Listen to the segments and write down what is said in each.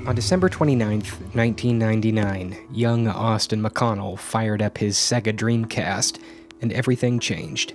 On December 29th, 1999, young AustinMcConnell fired up his Sega Dreamcast, and everything changed.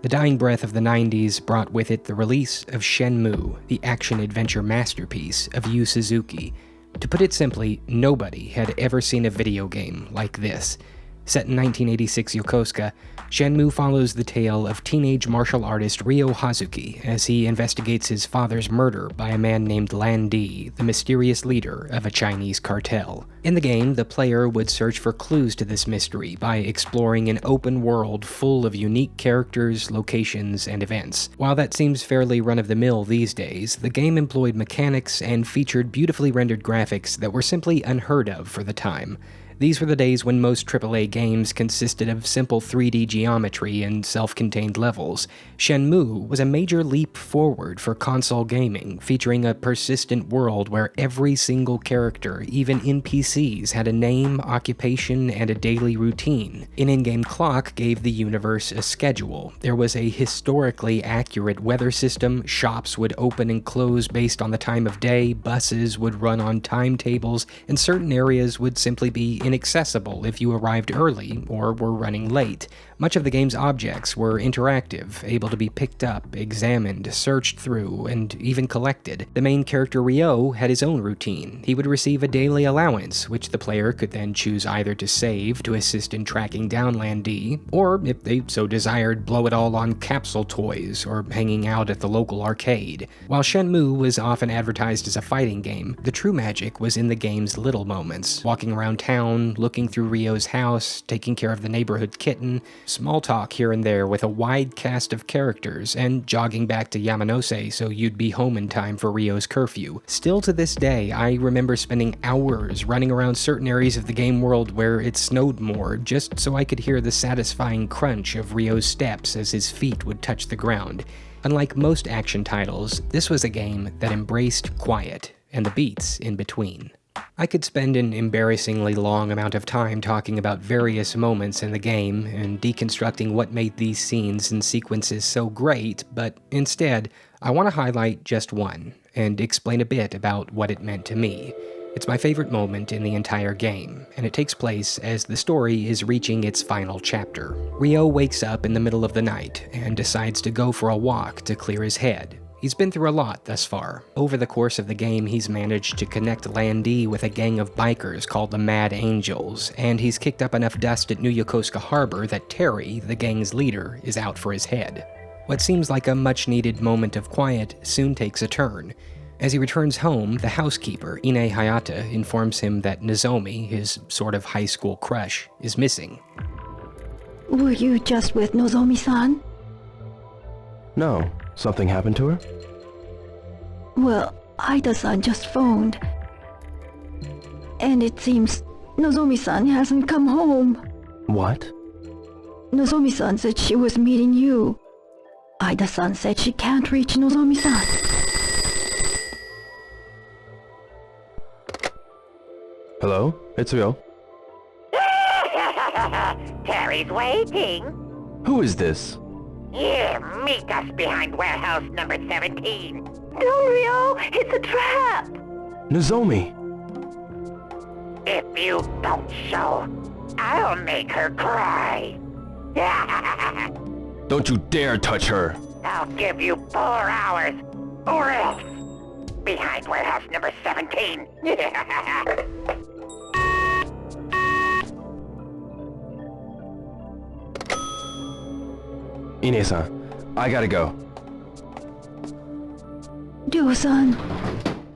The dying breath of the 90s brought with it the release of Shenmue, the action-adventure masterpiece of Yu Suzuki. To put it simply, nobody had ever seen a video game like this. Set in 1986 Yokosuka, Shenmue follows the tale of teenage martial artist Ryo Hazuki as he investigates his father's murder by a man named Lan Di, the mysterious leader of a Chinese cartel. In the game, the player would search for clues to this mystery by exploring an open world full of unique characters, locations, and events. While that seems fairly run-of-the-mill these days, the game employed mechanics and featured beautifully rendered graphics that were simply unheard of for the time. These were the days when most AAA games consisted of simple 3D geometry and self-contained levels. Shenmue was a major leap forward for console gaming, featuring a persistent world where every single character, even NPCs, had a name, occupation, and a daily routine. An in-game clock gave the universe a schedule. There was a historically accurate weather system, shops would open and close based on the time of day, buses would run on timetables, and certain areas would simply be inaccessible if you arrived early or were running late. Much of the game's objects were interactive, able to be picked up, examined, searched through, and even collected. The main character Ryo had his own routine. He would receive a daily allowance, which the player could then choose either to save to assist in tracking down Lan Di, or, if they so desired, blow it all on capsule toys or hanging out at the local arcade. While Shenmue was often advertised as a fighting game, the true magic was in the game's little moments. Walking around town, looking through Ryo's house, taking care of the neighborhood kitten, small talk here and there with a wide cast of characters, and jogging back to Yamanose so you'd be home in time for Ryo's curfew. Still to this day, I remember spending hours running around certain areas of the game world where it snowed more, just so I could hear the satisfying crunch of Ryo's steps as his feet would touch the ground. Unlike most action titles, this was a game that embraced quiet and the beats in between. I could spend an embarrassingly long amount of time talking about various moments in the game and deconstructing what made these scenes and sequences so great, but instead, I want to highlight just one and explain a bit about what it meant to me. It's my favorite moment in the entire game, and it takes place as the story is reaching its final chapter. Ryo wakes up in the middle of the night and decides to go for a walk to clear his head. He's been through a lot thus far. Over the course of the game, he's managed to connect Lan Di with a gang of bikers called the Mad Angels, and he's kicked up enough dust at New Yokosuka Harbor that Terry, the gang's leader, is out for his head. What seems like a much-needed moment of quiet soon takes a turn. As he returns home, the housekeeper, Ine Hayata, informs him that Nozomi, his sort of high school crush, is missing. Were you just with Nozomi-san? No. Something happened to her? Well, Ida-san just phoned. And it seems Nozomi-san hasn't come home. What? Nozomi-san said she was meeting you. Ida-san said she can't reach Nozomi-san. Hello? It's Ryo. Terry's waiting. Who is this? Here, meet us behind warehouse number 17. Don't, Ryo! It's a trap! Nozomi! If you don't show, I'll make her cry. Don't you dare touch her! I'll give you 4 hours, or else. Behind warehouse number 17. Ine-san, I gotta go. Ryo-san.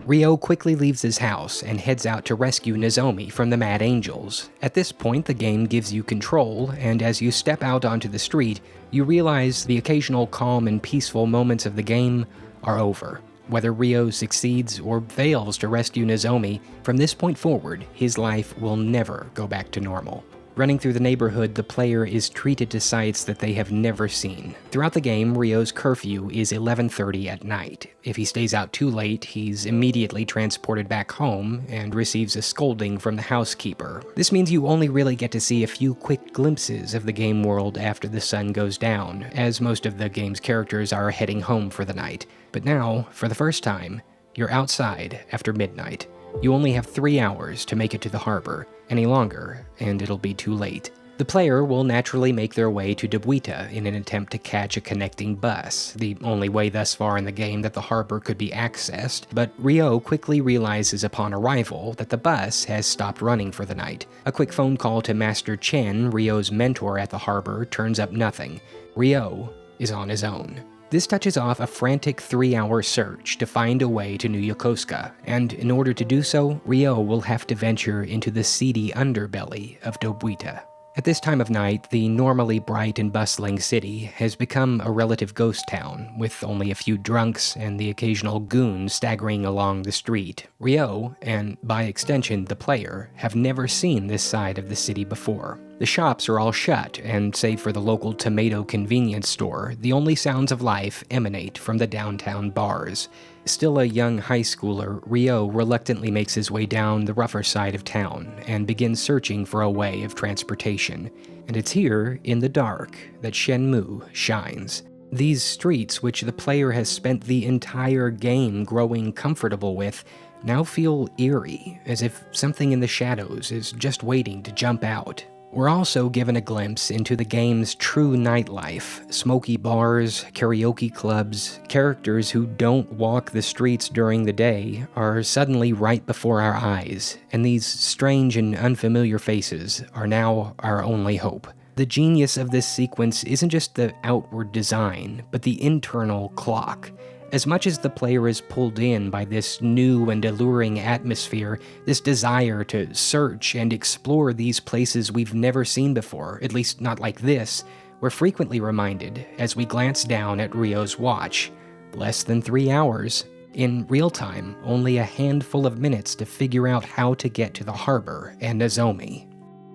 Ryo quickly leaves his house and heads out to rescue Nozomi from the Mad Angels. At this point, the game gives you control, and as you step out onto the street, you realize the occasional calm and peaceful moments of the game are over. Whether Ryo succeeds or fails to rescue Nozomi, from this point forward, his life will never go back to normal. Running through the neighborhood, the player is treated to sights that they have never seen. Throughout the game, Ryo's curfew is 11:30 at night. If he stays out too late, he's immediately transported back home and receives a scolding from the housekeeper. This means you only really get to see a few quick glimpses of the game world after the sun goes down, as most of the game's characters are heading home for the night. But now, for the first time, you're outside after midnight. You only have 3 hours to make it to the harbor. Any longer, and it'll be too late. The player will naturally make their way to Dobuita in an attempt to catch a connecting bus, the only way thus far in the game that the harbor could be accessed, but Ryo quickly realizes upon arrival that the bus has stopped running for the night. A quick phone call to Master Chen, Ryo's mentor at the harbor, turns up nothing. Ryo is on his own. This touches off a frantic 3-hour search to find a way to New Yokosuka, and in order to do so, Ryo will have to venture into the seedy underbelly of Dobuita. At this time of night, the normally bright and bustling city has become a relative ghost town, with only a few drunks and the occasional goon staggering along the street. Ryo, and by extension the player, have never seen this side of the city before. The shops are all shut, and save for the local tomato convenience store, the only sounds of life emanate from the downtown bars. Still a young high schooler, Ryo reluctantly makes his way down the rougher side of town and begins searching for a way of transportation. And it's here, in the dark, that Shenmue shines. These streets, which the player has spent the entire game growing comfortable with, now feel eerie, as if something in the shadows is just waiting to jump out. We're also given a glimpse into the game's true nightlife: smoky bars, karaoke clubs. Characters who don't walk the streets during the day are suddenly right before our eyes, and these strange and unfamiliar faces are now our only hope. The genius of this sequence isn't just the outward design, but the internal clock. As much as the player is pulled in by this new and alluring atmosphere, this desire to search and explore these places we've never seen before, at least not like this, we're frequently reminded as we glance down at Ryo's watch. Less than 3 hours. In real time, only a handful of minutes to figure out how to get to the harbor and Nozomi.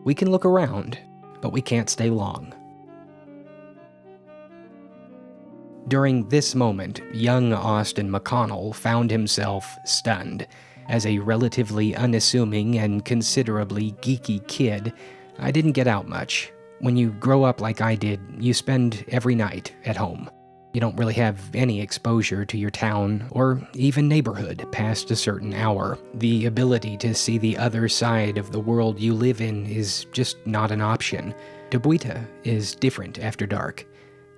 We can look around, but we can't stay long. During this moment, young AustinMcConnell found himself stunned. As a relatively unassuming and considerably geeky kid, I didn't get out much. When you grow up like I did, you spend every night at home. You don't really have any exposure to your town or even neighborhood past a certain hour. The ability to see the other side of the world you live in is just not an option. Dobuita is different after dark.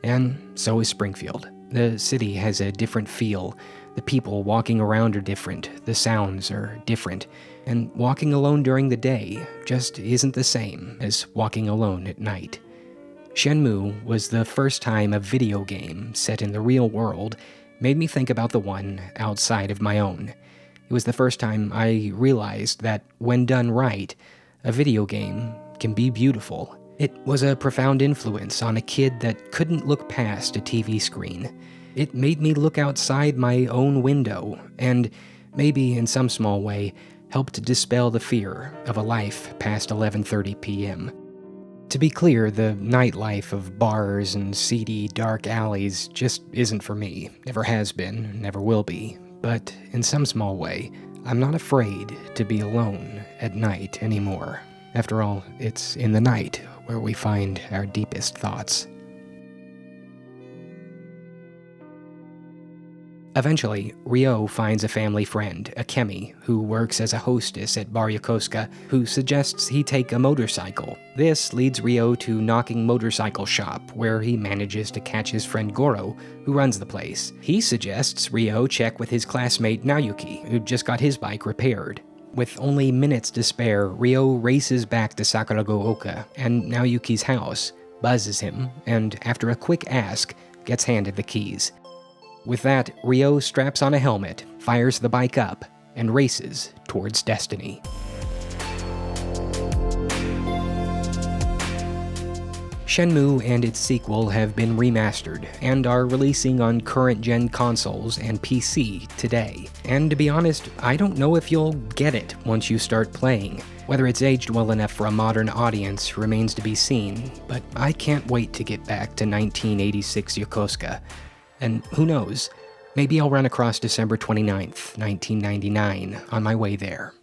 And so is Springfield. The city has a different feel. The people walking around are different. The sounds are different. And walking alone during the day just isn't the same as walking alone at night. Shenmue was the first time a video game set in the real world made me think about the one outside of my own. It was the first time I realized that when done right, a video game can be beautiful. It was a profound influence on a kid that couldn't look past a TV screen. It made me look outside my own window, and maybe in some small way, helped dispel the fear of a life past 11:30 p.m. To be clear, the nightlife of bars and seedy, dark alleys just isn't for me. Never has been, never will be. But in some small way, I'm not afraid to be alone at night anymore. After all, it's in the night where we find our deepest thoughts. Eventually, Ryo finds a family friend, Akemi, who works as a hostess at Bar Yokosuka, who suggests he take a motorcycle. This leads Ryo to Knocking Motorcycle Shop, where he manages to catch his friend Goro, who runs the place. He suggests Ryo check with his classmate Naoyuki, who just got his bike repaired. With only minutes to spare, Ryo races back to Sakurago Oka and Naoyuki's house, buzzes him, and after a quick ask, gets handed the keys. With that, Ryo straps on a helmet, fires the bike up, and races towards destiny. Shenmue and its sequel have been remastered and are releasing on current-gen consoles and PC today. And to be honest, I don't know if you'll get it once you start playing. Whether it's aged well enough for a modern audience remains to be seen, but I can't wait to get back to 1986 Yokosuka. And who knows, maybe I'll run across December 29th, 1999 on my way there.